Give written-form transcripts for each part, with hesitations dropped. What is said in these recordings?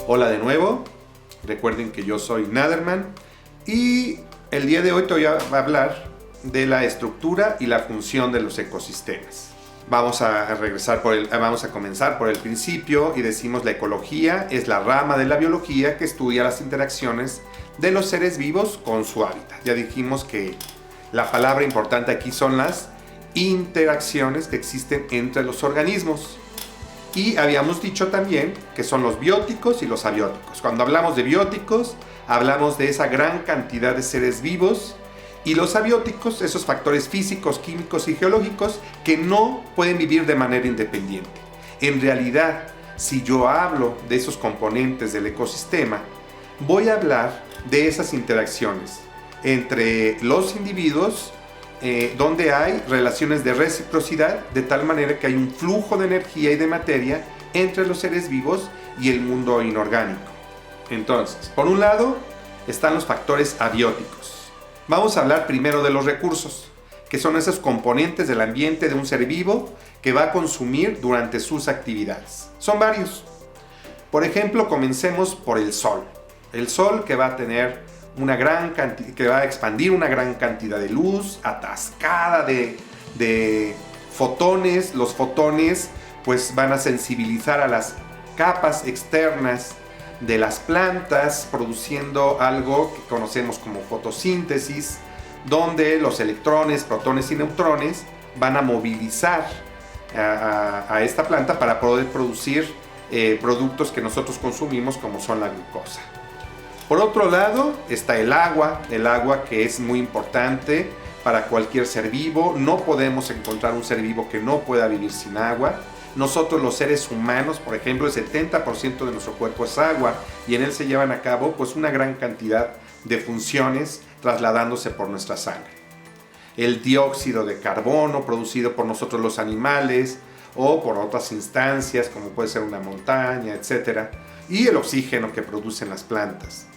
Hola de nuevo, recuerden que yo soy Naderman y el día de hoy te voy a hablar de la estructura y la función de los ecosistemas. Vamos a comenzar por el principio y decimos la ecología es la rama de la biología que estudia las interacciones de los seres vivos con su hábitat. Ya dijimos que la palabra importante aquí son las interacciones que existen entre los organismos. Y habíamos dicho también que son los bióticos y los abióticos. Cuando hablamos de bióticos, hablamos de esa gran cantidad de seres vivos, y los abióticos, esos factores físicos, químicos y geológicos que no pueden vivir de manera independiente. En realidad, si yo hablo de esos componentes del ecosistema, voy a hablar de esas interacciones entre los individuos, donde hay relaciones de reciprocidad, de tal manera que hay un flujo de energía y de materia entre los seres vivos y el mundo inorgánico. Entonces, por un lado, están los factores abióticos. Vamos a hablar primero de los recursos, que son esos componentes del ambiente de un ser vivo que va a consumir durante sus actividades. Son varios. Por ejemplo, comencemos por el sol. El sol que va a tener que va a expandir una gran cantidad de luz, atascada de fotones. Los fotones pues van a sensibilizar a las capas externas de las plantas, produciendo algo que conocemos como fotosíntesis, donde los electrones, protones y neutrones van a movilizar a esta planta para poder producir productos que nosotros consumimos, como son la glucosa. Por otro lado está el agua que es muy importante para cualquier ser vivo. No podemos encontrar un ser vivo que no pueda vivir sin agua. Nosotros los seres humanos, por ejemplo, el 70% de nuestro cuerpo es agua y en él se llevan a cabo pues una gran cantidad de funciones trasladándose por nuestra sangre. El dióxido de carbono producido por nosotros los animales o por otras instancias como puede ser una montaña, etc. Y el oxígeno que producen las plantas.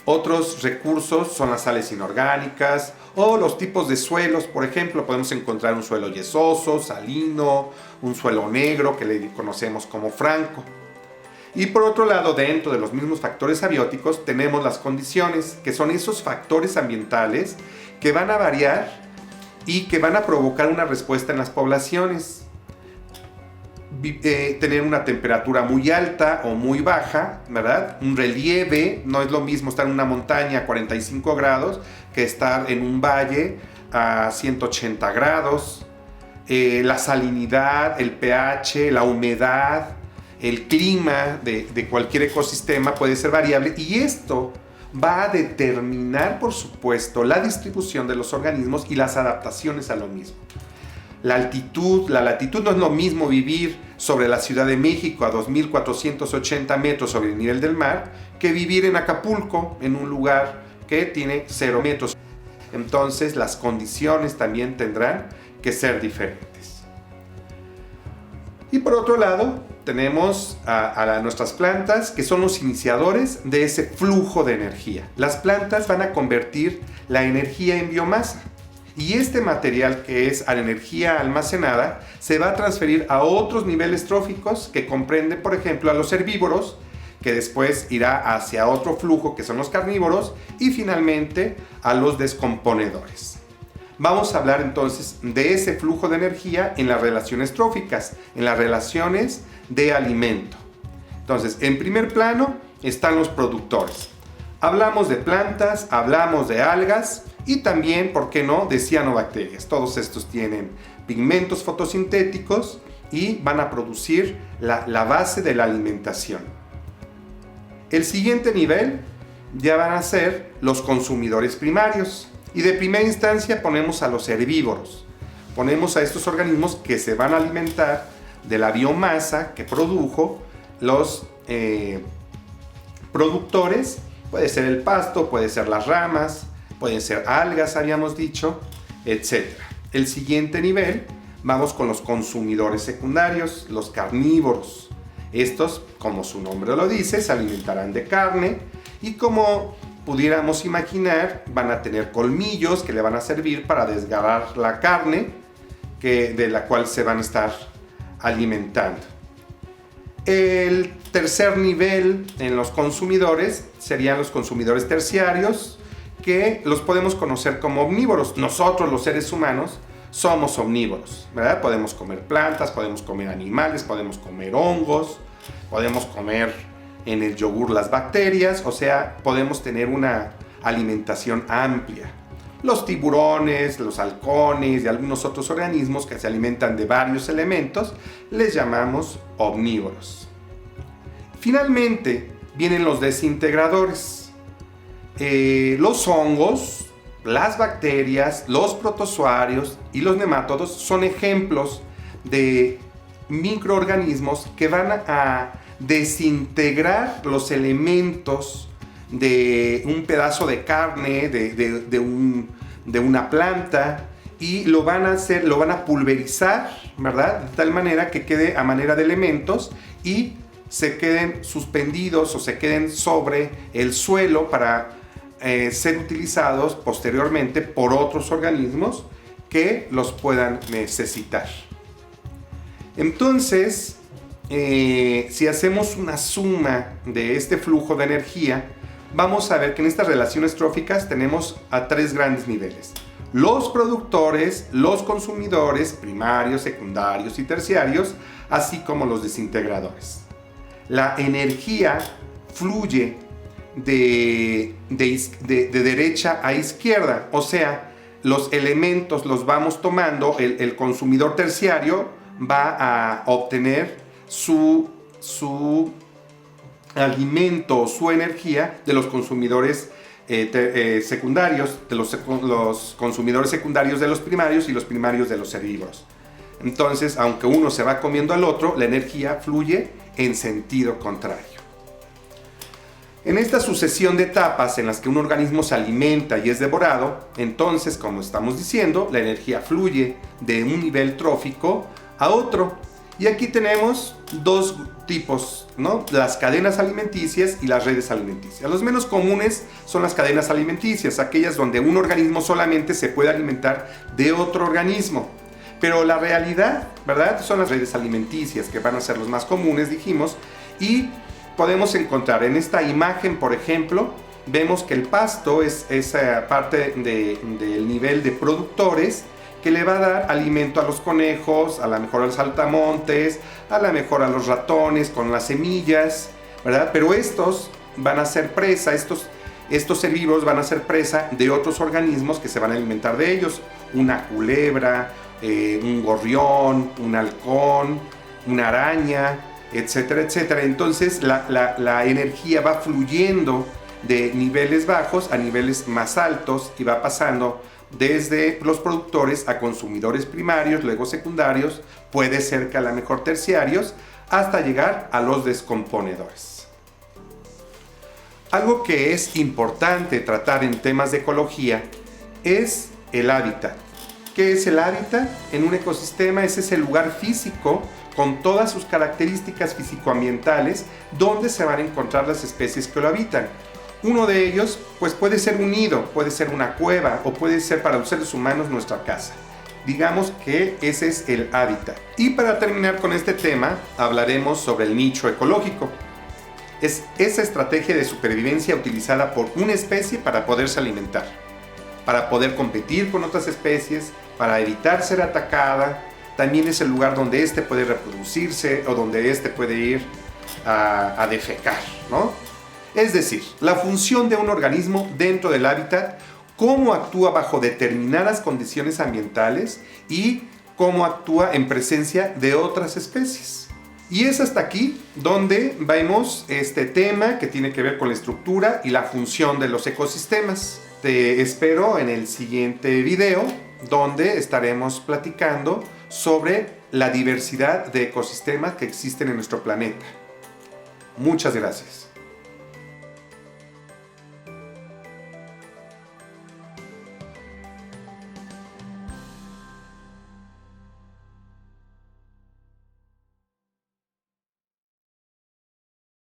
Otros recursos son las sales inorgánicas o los tipos de suelos. Por ejemplo, podemos encontrar un suelo yesoso, salino, un suelo negro que le conocemos como franco. Y por otro lado, dentro de los mismos factores abióticos tenemos las condiciones, que son esos factores ambientales que van a variar y que van a provocar una respuesta en las poblaciones. Tener una temperatura muy alta o muy baja, ¿verdad? Un relieve, no es lo mismo estar en una montaña a 45 grados que estar en un valle a 180 grados. La salinidad, el pH, la humedad, el clima de cualquier ecosistema puede ser variable y esto va a determinar, por supuesto, la distribución de los organismos y las adaptaciones a lo mismo. La latitud no es lo mismo vivir sobre la Ciudad de México a 2.480 metros sobre el nivel del mar que vivir en Acapulco, en un lugar que tiene 0 metros. Entonces las condiciones también tendrán que ser diferentes. Y por otro lado tenemos a nuestras plantas, que son los iniciadores de ese flujo de energía. Las plantas van a convertir la energía en biomasa. Y este material, que es a la energía almacenada, se va a transferir a otros niveles tróficos que comprenden, por ejemplo, a los herbívoros, que después irá hacia otro flujo que son los carnívoros y finalmente a los descomponedores. Vamos a hablar entonces de ese flujo de energía en las relaciones tróficas, en las relaciones de alimento. Entonces, en primer plano están los productores. Hablamos de plantas, hablamos de algas y también, ¿por qué no?, de cianobacterias. Todos estos tienen pigmentos fotosintéticos y van a producir la base de la alimentación. El siguiente nivel ya van a ser los consumidores primarios. Y de primera instancia ponemos a los herbívoros. Ponemos a estos organismos que se van a alimentar de la biomasa que produjo los productores. Puede ser el pasto, puede ser las ramas, pueden ser algas, habíamos dicho, etc. El siguiente nivel, vamos con los consumidores secundarios, los carnívoros. Estos, como su nombre lo dice, se alimentarán de carne y, como pudiéramos imaginar, van a tener colmillos que le van a servir para desgarrar la carne de la cual se van a estar alimentando. El tercer nivel en los consumidores serían los consumidores terciarios, que los podemos conocer como omnívoros. Nosotros, los seres humanos, somos omnívoros, ¿verdad? Podemos comer plantas, podemos comer animales, podemos comer hongos, podemos comer en el yogur las bacterias, o sea, podemos tener una alimentación amplia. Los tiburones, los halcones y algunos otros organismos que se alimentan de varios elementos, les llamamos omnívoros. Finalmente, vienen los desintegradores. Los hongos, las bacterias, los protozoarios y los nemátodos son ejemplos de microorganismos que van a desintegrar los elementos de un pedazo de carne, de una planta, y lo van a pulverizar, ¿verdad? De tal manera que quede a manera de elementos y se queden suspendidos o se queden sobre el suelo para ser utilizados posteriormente por otros organismos que los puedan necesitar. Entonces, si hacemos una suma de este flujo de energía, vamos a ver que en estas relaciones tróficas tenemos a tres grandes niveles: los productores, los consumidores primarios, secundarios y terciarios, así como los desintegradores. La energía fluye de derecha a izquierda, o sea, los elementos los vamos tomando, el consumidor terciario va a obtener su alimento, su energía de los consumidores secundarios, de los consumidores secundarios de los primarios y los primarios de los herbívoros. Entonces, aunque uno se va comiendo al otro, la energía fluye en sentido contrario. En esta sucesión de etapas en las que un organismo se alimenta y es devorado, entonces, como estamos diciendo, la energía fluye de un nivel trófico a otro. Y aquí tenemos dos tipos, ¿no? Las cadenas alimenticias y las redes alimenticias. Los menos comunes son las cadenas alimenticias, aquellas donde un organismo solamente se puede alimentar de otro organismo. Pero la realidad, ¿verdad?, son las redes alimenticias, que van a ser los más comunes, dijimos, y podemos encontrar en esta imagen, por ejemplo, vemos que el pasto es esa parte del nivel de productores que le va a dar alimento a los conejos, a lo mejor a los saltamontes, a lo mejor a los ratones con las semillas, ¿verdad? Pero estos van a ser presa, estos herbívoros van a ser presa de otros organismos que se van a alimentar de ellos: una culebra, un gorrión, un halcón, una araña, etcétera, etcétera. Entonces la energía va fluyendo de niveles bajos a niveles más altos y va pasando desde los productores a consumidores primarios, luego secundarios, puede ser que a lo mejor terciarios, hasta llegar a los descomponedores. Algo que es importante tratar en temas de ecología es el hábitat. ¿Qué es el hábitat? En un ecosistema es ese lugar físico con todas sus características físico-ambientales donde se van a encontrar las especies que lo habitan. Uno de ellos pues puede ser un nido, puede ser una cueva o puede ser para los seres humanos nuestra casa. Digamos que ese es el hábitat. Y para terminar con este tema, hablaremos sobre el nicho ecológico. Es esa estrategia de supervivencia utilizada por una especie para poderse alimentar, para poder competir con otras especies, para evitar ser atacada. También es el lugar donde éste puede reproducirse o donde éste puede ir a defecar, ¿no? Es decir, la función de un organismo dentro del hábitat, cómo actúa bajo determinadas condiciones ambientales y cómo actúa en presencia de otras especies. Y es hasta aquí donde vemos este tema que tiene que ver con la estructura y la función de los ecosistemas. Te espero en el siguiente video, donde estaremos platicando sobre la diversidad de ecosistemas que existen en nuestro planeta. Muchas gracias.